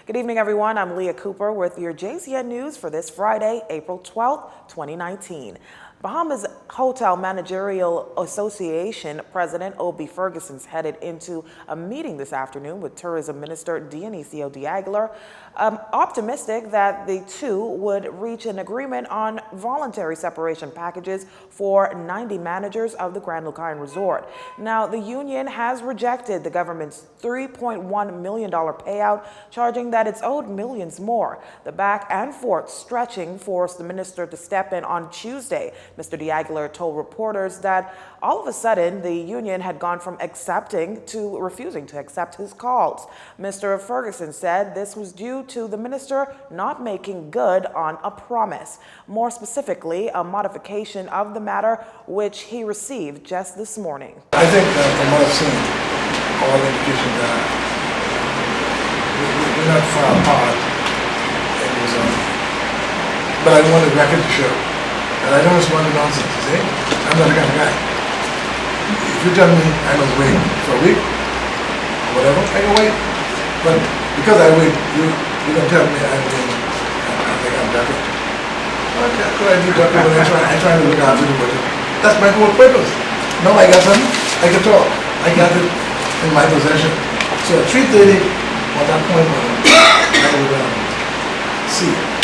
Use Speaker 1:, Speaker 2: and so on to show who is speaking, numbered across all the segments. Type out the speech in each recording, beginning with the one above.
Speaker 1: Good evening, everyone. I'm Leah Cooper with your JCN News for this Friday, April 12th, 2019. Bahamas Hotel Managerial Association President Obi Ferguson's headed into a meeting this afternoon with Tourism Minister Dionisio de Aguilar, optimistic that the two would reach an agreement on voluntary separation packages for 90 managers of the Grand Lucayan Resort. Now, the union has rejected the government's $3.1 million payout, charging that it's owed millions more. The back and forth stretching forced the minister to step in on Tuesday. Mr. de Aguilar told reporters that all of a sudden the union had gone from accepting to refusing to accept his calls. Mr. Ferguson said this was due to the minister not making good on a promise. More specifically, a modification of the matter which he received just this morning.
Speaker 2: I think from what I've seen, all indications that we're not far apart. But I want the record to show. And I don't respond to nonsense, you see? I'm not the kind of guy. If you tell me I must wait for a week, or whatever, I can wait. But because I wait, you don't tell me I think I'm better. Okay, could I do better when I try to look after the budget? That's my whole purpose. Now I got something, I can talk. I got it in my possession. So at 3:30, at that point, I would see.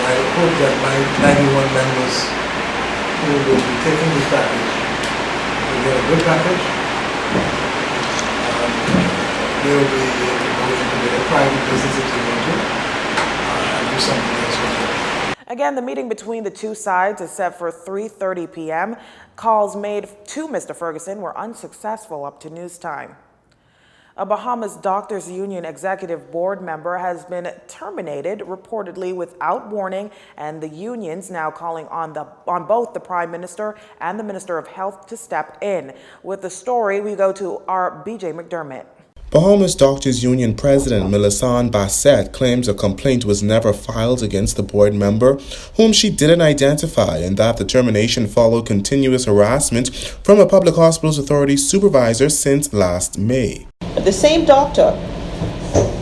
Speaker 2: I hope that my 91 members who will be taking this package will get a good package. They will be able to go into their private business if they want to and do something else with it.
Speaker 1: Again, the meeting between the two sides is set for 3:30 p.m. Calls made to Mr. Ferguson were unsuccessful up to news time. A Bahamas Doctors Union executive board member has been terminated, reportedly without warning, and the union's now calling on both the Prime Minister and the Minister of Health to step in. With the story, we go to our BJ McDermott.
Speaker 3: Bahamas Doctors Union President Millicent Bassett claims a complaint was never filed against the board member, whom she didn't identify, and that the termination followed continuous harassment from a public hospitals authority supervisor since last May.
Speaker 4: The same doctor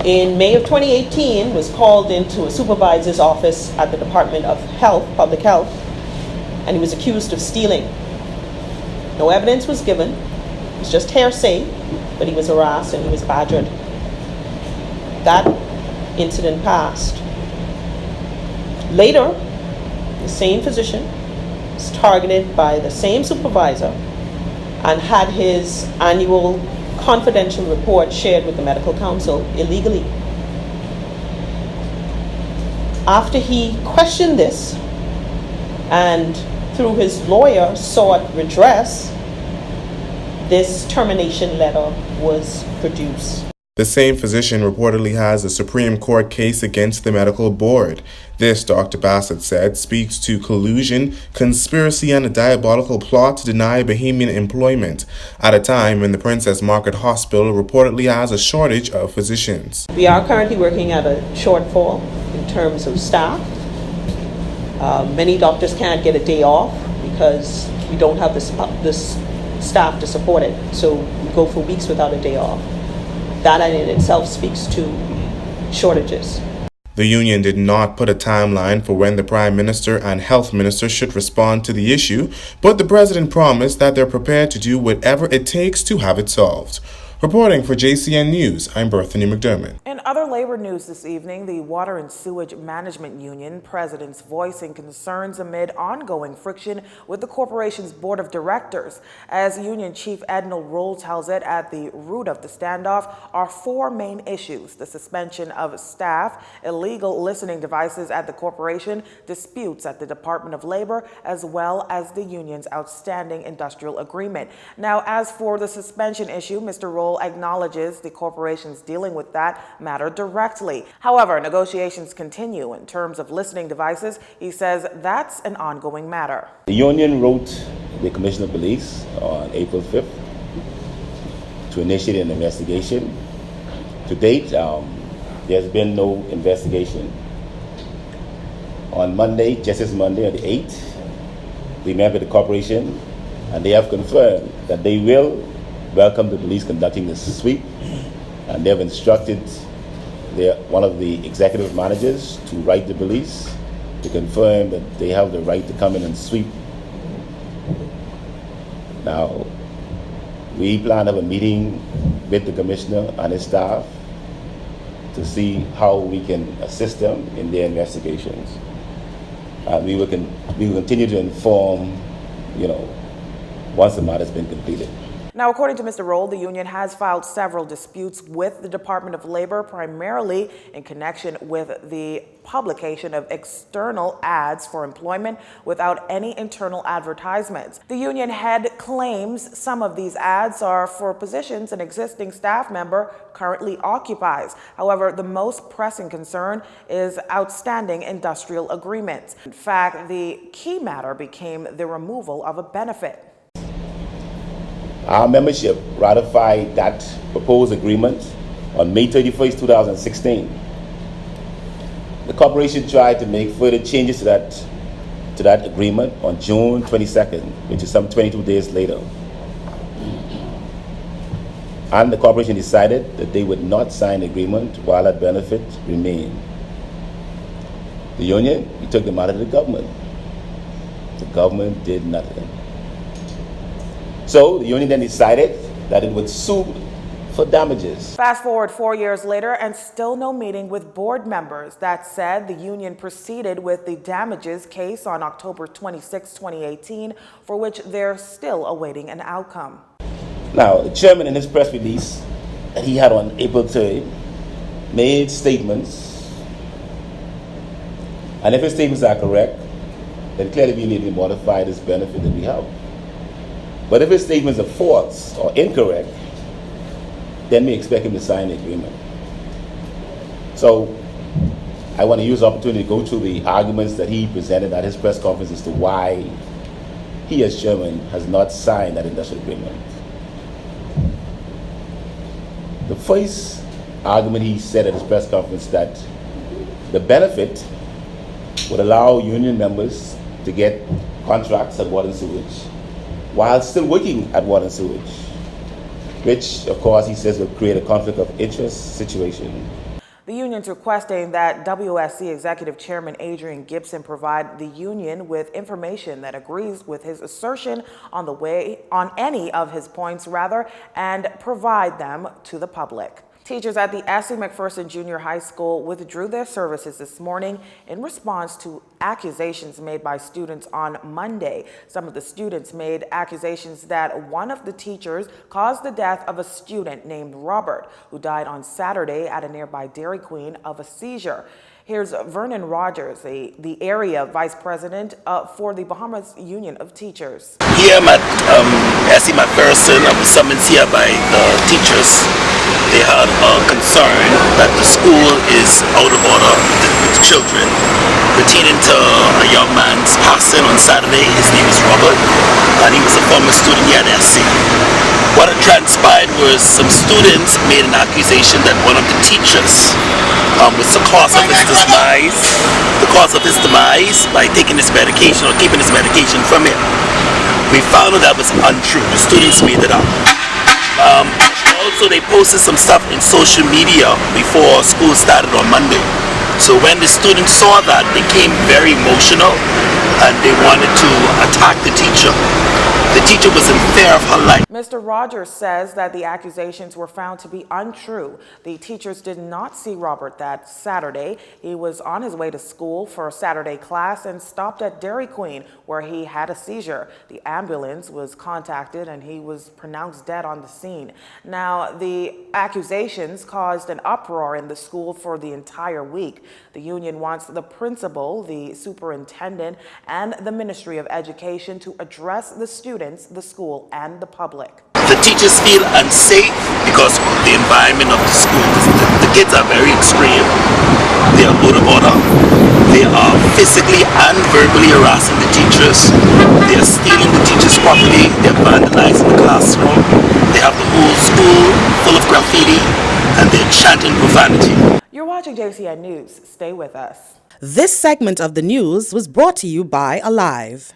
Speaker 4: in May of 2018 was called into a supervisor's office at the Department of Health, Public Health, and he was accused of stealing. No evidence was given. It was just hearsay, but he was harassed and he was badgered. That incident passed. Later, the same physician was targeted by the same supervisor and had his annual confidential report shared with the medical council illegally. After he questioned this and through his lawyer sought redress, this termination letter was produced.
Speaker 3: The same physician reportedly has a Supreme Court case against the medical board. This, Dr. Bassett said, speaks to collusion, conspiracy, and a diabolical plot to deny Bahamian employment at a time when the Princess Margaret Hospital reportedly has a shortage of physicians.
Speaker 4: We are currently working at a shortfall in terms of staff. Many doctors can't get a day off because we don't have this staff to support it. So we go for weeks without a day off. That in itself speaks to shortages.
Speaker 3: The union did not put a timeline for when the Prime Minister and Health Minister should respond to the issue, but the President promised that they're prepared to do whatever it takes to have it solved. Reporting for JCN News, I'm Berthany McDermott.
Speaker 1: In other labor news this evening, the Water and Sewage Management Union presidents voicing concerns amid ongoing friction with the corporation's board of directors. As Union Chief Edna Roll tells it, at the root of the standoff are four main issues: the suspension of staff, illegal listening devices at the corporation, disputes at the Department of Labor, as well as the union's outstanding industrial agreement. Now, as for the suspension issue, Mr. Roll acknowledges the corporation's dealing with that matter directly. However, negotiations continue. In terms of listening devices, he says that's an ongoing matter.
Speaker 5: The union wrote the Commissioner of Police on April 5th to initiate an investigation. To date, there's been no investigation. On Monday, just this Monday, on the 8th, we met with the corporation and they have confirmed that they will welcome the police conducting the sweep, and they have instructed they're one of the executive managers to write the release to confirm that they have the right to come in and sweep. Now, we plan to have a meeting with the commissioner and his staff to see how we can assist them in their investigations. We will continue to inform, once the matter has been completed.
Speaker 1: Now, according to Mr. Roll, the union has filed several disputes with the Department of Labor, primarily in connection with the publication of external ads for employment without any internal advertisements. The union head claims some of these ads are for positions an existing staff member currently occupies. However, the most pressing concern is outstanding industrial agreements. In fact, the key matter became the removal of a benefit.
Speaker 5: Our membership ratified that proposed agreement on May 31st, 2016. The corporation tried to make further changes to that agreement on June 22nd, which is some 22 days later. And the corporation decided that they would not sign the agreement while that benefit remained. The union, we took the matter to the government. The government did nothing. So the union then decided that it would sue for damages.
Speaker 1: Fast forward 4 years later and still no meeting with board members. That said, the union proceeded with the damages case on October 26, 2018, for which they're still awaiting an outcome.
Speaker 5: Now, the chairman in his press release that he had on April 3rd made statements, and if his statements are correct, then clearly we need to modify this benefit that we have. But if his statements are false or incorrect, then we expect him to sign the agreement. So I want to use the opportunity to go through the arguments that he presented at his press conference as to why he as chairman has not signed that industrial agreement. The first argument he said at his press conference that the benefit would allow union members to get contracts at water and sewage while still working at water and sewage, which, of course, he says will create a conflict of interest situation.
Speaker 1: The union's requesting that WSC Executive Chairman Adrian Gibson provide the union with information that agrees with his assertion on any of his points, and provide them to the public. Teachers at the Essie McPherson Junior High School withdrew their services this morning in response to accusations made by students on Monday. Some of the students made accusations that one of the teachers caused the death of a student named Robert, who died on Saturday at a nearby Dairy Queen of a seizure. Here's Vernon Rogers, the area vice president for the Bahamas Union of Teachers.
Speaker 6: Here at Essie McPherson, I was summoned here by the teachers. They had a concern that the school is out of order with children, pertaining to a young man's passing on Saturday. His name is Robert, and he was a former student here at Essie. What had transpired was some students made an accusation that one of the teachers was the cause of his demise by taking his medication or keeping his medication from him. We found out that was untrue. The students made it up. Also, they posted some stuff in social media before school started on Monday. So when the students saw that, they became very emotional and they wanted to attack the teacher. The teacher was in fear of her life.
Speaker 1: Mr. Rogers says that the accusations were found to be untrue. The teachers did not see Robert that Saturday. He was on his way to school for a Saturday class and stopped at Dairy Queen, where he had a seizure. The ambulance was contacted and he was pronounced dead on the scene. Now, the accusations caused an uproar in the school for the entire week. The union wants the principal, the superintendent, and the Ministry of Education to address the students, the school, and the public.
Speaker 6: The teachers feel unsafe because of the environment of the school. The kids are very extreme. They are out of order. They are physically and verbally harassing the teachers. They are stealing the teachers' property. They are vandalizing the classroom. They have the whole school full of graffiti and they're chanting profanity.
Speaker 1: You're watching JCN News. Stay with us.
Speaker 7: This segment of the news was brought to you by Alive.